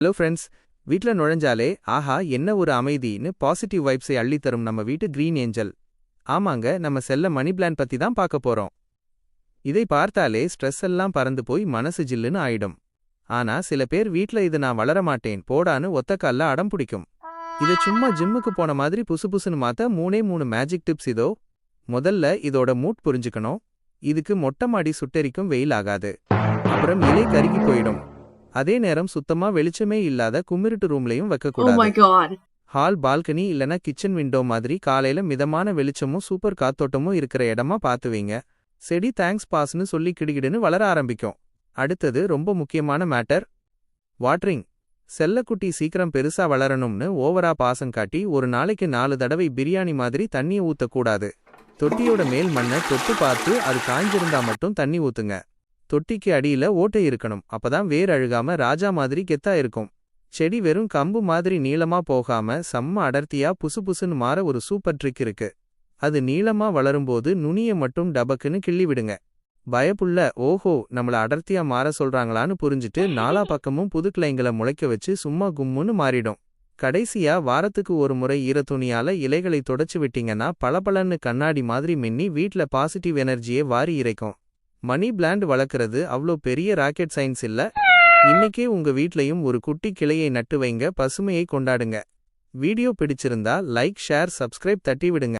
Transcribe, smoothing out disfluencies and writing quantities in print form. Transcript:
Hello friends, வீட்ல நுழைஞ்சாலே ஆஹா என்ன ஒரு அமைதின்னு பாசிட்டிவ் வைப்ஸை அள்ளித்தரும் நம்ம வீட்டு கிரீன் ஏஞ்சல். ஆமாங்க, நம்ம செல்ல மணி பிளான் பத்தி தான் பார்க்க போறோம். இதை பார்த்தாலே ஸ்ட்ரெஸ் எல்லாம் பறந்து போய் மனசு ஜில்லுன்னு ஆயிடும். ஆனா சில பேர் வீட்ல இது நான் வளர மாட்டேன் போடான்னு ஒத்தக்கால்ல அடம் பிடிக்கும். இதை சும்மா ஜிம்முக்கு போன மாதிரி புசுபுசுன்னு மாத்த மூணே மூணு மேஜிக் டிப்ஸ் இதோ. முதல்ல இதோட மூட் புரிஞ்சுக்கணும். இதுக்கு மொட்டை மாடி சுட்டெரிக்கும் வெயில் ஆகாது. அப்புறம் இலை கருகி போயிடும். அதே நேரம் சுத்தமா வெளிச்சமே இல்லாத கும்மிருட்டு ரூம்லயும் Oh வைக்கக்கூடாது. my god. ஹால், பால்கனி இல்லனா கிச்சன் விண்டோ மாதிரி காலையில மிதமான வெளிச்சமும் சூப்பர் காத்தோட்டமும் இருக்கிற இடமா பார்த்து வைங்க. செடி தேங்க்ஸ் பாஸ்னு சொல்லி கிடுகிடுன்னு வளர ஆரம்பிக்கும். அடுத்தது ரொம்ப முக்கியமான மேட்டர், வாட்டரிங். செல்லக்குட்டி சீக்கிரம் பெருசா வளரணும்னு ஓவரா பாசம் காட்டி ஒரு நாளைக்கு 4 தடவை பிரியாணி மாதிரி தண்ணிய ஊத்தக்கூடாது. தொட்டியோட மேல் மண்ணை தொட்டு பார்த்து அது காய்ஞ்சிருந்தா மட்டும் தண்ணி ஊத்துங்க. தொட்டிக்கு அடியில ஓட்டை இருக்கணும், அப்பதான் வேர் அழுகாம ராஜா மாதிரி கெத்தா இருக்கும். செடி வெறும் கம்பு மாதிரி நீளமா போகாம செம்ம அடர்த்தியா புசுபுசுன்னு மாற ஒரு சூப்பர் ட்ரிக் இருக்கு. அது நீளமா வளரும்போது நுனிய மட்டும் டபக்குன்னு கிள்ளி விடுங்க. பயப்புள்ள ஓஹோ நம்மள அடர்த்தியா மாற சொல்றாங்களான்னு புரிஞ்சுட்டு 4 பக்கமும் புது கிளைங்களை முளைக்க வச்சு சும்மா கும்முன்னு மாறிடும். கடைசியா வாரத்துக்கு ஒரு முறை ஈரத்துணியால இலைகளை தொடச்சு விட்டீங்கன்னா பளபளன்னு கண்ணாடி மாதிரி மின்னி வீட்ல பாசிட்டிவ் எனர்ஜியை வாரி இறைக்கும். மணி பிளான்ட் வளர்க்கறது அவ்ளோ பெரிய ராக்கெட் சயின்ஸ் இல்ல. இன்னைக்கே உங்க வீட்லயும் ஒரு குட்டி கிளையை நட்டு வைங்க, பசுமையை கொண்டாடுங்க. வீடியோ பிடிச்சிருந்தா லைக், ஷேர், சப்ஸ்கிரைப் தட்டி விடுங்க.